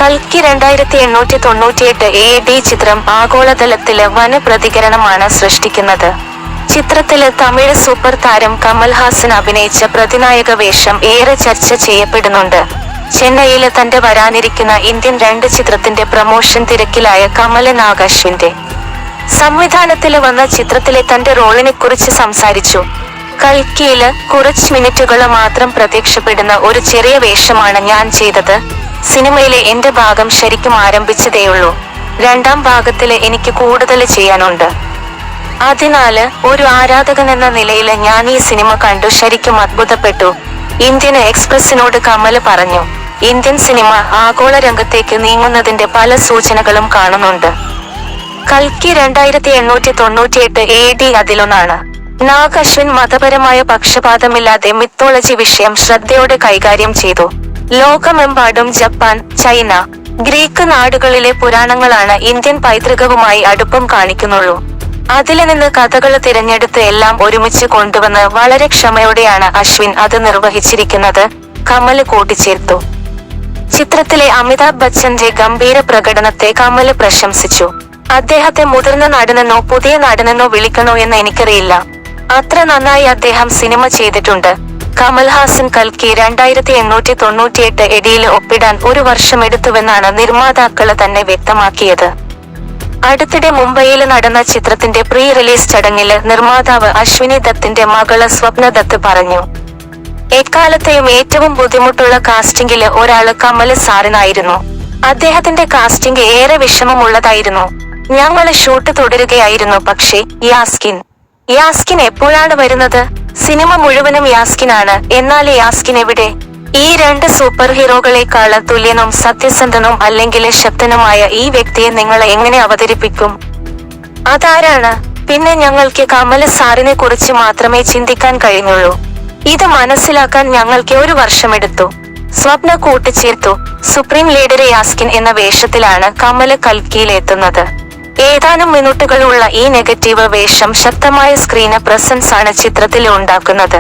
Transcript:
കൽക്കി 2898 AD ചിത്രം ആഗോളതലത്തില് വൻ പ്രതികരണമാണ് സൃഷ്ടിക്കുന്നത്. ചിത്രത്തില് തമിഴ് സൂപ്പർ താരം കമൽഹാസൻ അഭിനയിച്ച പ്രതിനായക വേഷം ഏറെ ചർച്ച ചെയ്യപ്പെടുന്നുണ്ട്. ചെന്നൈയില് തന്റെ വരാനിരിക്കുന്ന ഇന്ത്യൻ 2 ചിത്രത്തിന്റെ പ്രമോഷൻ തിരക്കിലായ കമല് നാഗ് അശ്വിന്റെ സംവിധാനത്തില് വന്ന ചിത്രത്തിലെ തന്റെ റോളിനെക്കുറിച്ച് സംസാരിച്ചു. കൽക്കിയില് കുറച്ച് മിനിറ്റുകള് മാത്രം പ്രത്യക്ഷപ്പെടുന്ന ഒരു ചെറിയ വേഷമാണ് ഞാൻ ചെയ്തത്. സിനിമയിലെ എന്റെ ഭാഗം ശരിക്കും ആരംഭിച്ചതേയുള്ളൂ. 2ാം ഭാഗത്തില് എനിക്ക് കൂടുതല് ചെയ്യാനുണ്ട്. അതിനാല് ഒരു ആരാധകനെന്ന നിലയില് ഞാൻ ഈ സിനിമ കണ്ടു ശരിക്കും അത്ഭുതപ്പെട്ടു. ഇന്ത്യൻ എക്സ്പ്രസിനോട് കമല് പറഞ്ഞു. ഇന്ത്യൻ സിനിമ ആഗോള രംഗത്തേക്ക് നീങ്ങുന്നതിന്റെ പല സൂചനകളും കാണുന്നുണ്ട്. കൽക്കി 2898 AD അതിലൊന്നാണ്. നാഗ് അശ്വിൻ മതപരമായ പക്ഷപാതമില്ലാതെ മിത്തോളജി വിഷയം ശ്രദ്ധയോടെ കൈകാര്യം ചെയ്തു. ലോകമെമ്പാടും ജപ്പാൻ, ചൈന, ഗ്രീക്ക് നാടുകളിലെ പുരാണങ്ങളാണ് ഇന്ത്യൻ പൈതൃകവുമായി അടുപ്പം കാണിക്കുന്നുള്ളൂ. അതില് നിന്ന് കഥകള് തിരഞ്ഞെടുത്ത് എല്ലാം ഒരുമിച്ച് കൊണ്ടുവന്ന് വളരെ ക്ഷമയോടെയാണ് അശ്വിൻ അത് നിർവഹിച്ചിരിക്കുന്നത്, കമല് കൂട്ടിച്ചേർത്തു. ചിത്രത്തിലെ അമിതാഭ് ബച്ചന്റെ ഗംഭീര പ്രകടനത്തെ കമല് പ്രശംസിച്ചു. അദ്ദേഹത്തെ മുതിർന്ന നടനെന്നോ പുതിയ നടനെന്നോ വിളിക്കണോ എന്ന് എനിക്കറിയില്ല. അത്ര നന്നായി അദ്ദേഹം സിനിമ ചെയ്തിട്ടുണ്ട്. കമൽഹാസൻ കൽക്കി 2898 ADയില് ഒപ്പിടാൻ 1 വർഷം എടുത്തുവെന്നാണ് നിർമ്മാതാക്കള് തന്നെ വ്യക്തമാക്കിയത്. അടുത്തിടെ മുംബൈയില് നടന്ന ചിത്രത്തിന്റെ പ്രീ റിലീസ് ചടങ്ങില് നിർമ്മാതാവ് അശ്വിനി ദത്തിന്റെ മകള് സ്വപ്ന ദത്ത് പറഞ്ഞു. എക്കാലത്തെയും ഏറ്റവും ബുദ്ധിമുട്ടുള്ള കാസ്റ്റിംഗില് ഒരാള് കമല് സാറിനായിരുന്നു. അദ്ദേഹത്തിന്റെ കാസ്റ്റിംഗ് ഏറെ വിഷമമുള്ളതായിരുന്നു. ഞങ്ങള് ഷൂട്ട് തുടരുകയായിരുന്നു. പക്ഷേ യാസ്കിൻ എപ്പോഴാണ് വരുന്നത്? സിനിമ മുഴുവനും യാസ്കിനാണ്. എന്നാൽ യാസ്കിൻ എവിടെ? ഈ 2 സൂപ്പർ ഹീറോകളെക്കാള് തുല്യനും സത്യസന്ധനും അല്ലെങ്കിൽ ശക്തനുമായ ഈ വ്യക്തിയെ നിങ്ങൾ എങ്ങനെ അവതരിപ്പിക്കും? അതാരാണ്? പിന്നെ ഞങ്ങൾക്ക് കമല് സാറിനെ കുറിച്ച് മാത്രമേ ചിന്തിക്കാൻ കഴിഞ്ഞുള്ളൂ. ഇത് മനസ്സിലാക്കാൻ ഞങ്ങൾക്ക് 1 വർഷമെടുത്തു. സ്വപ്ന കൂട്ടിച്ചേർത്തു. സുപ്രീം ലീഡർ യാസ്കിൻ എന്ന വേഷത്തിലാണ് കമല് കൽക്കിയിലെത്തുന്നത്. ഏതാനും മിനിറ്റുകളുള്ള ഈ നെഗറ്റീവ് വേഷം ശക്തമായ സ്ക്രീന് പ്രസൻസ് ആണ് ചിത്രത്തിൽ ഉണ്ടാക്കുന്നത്.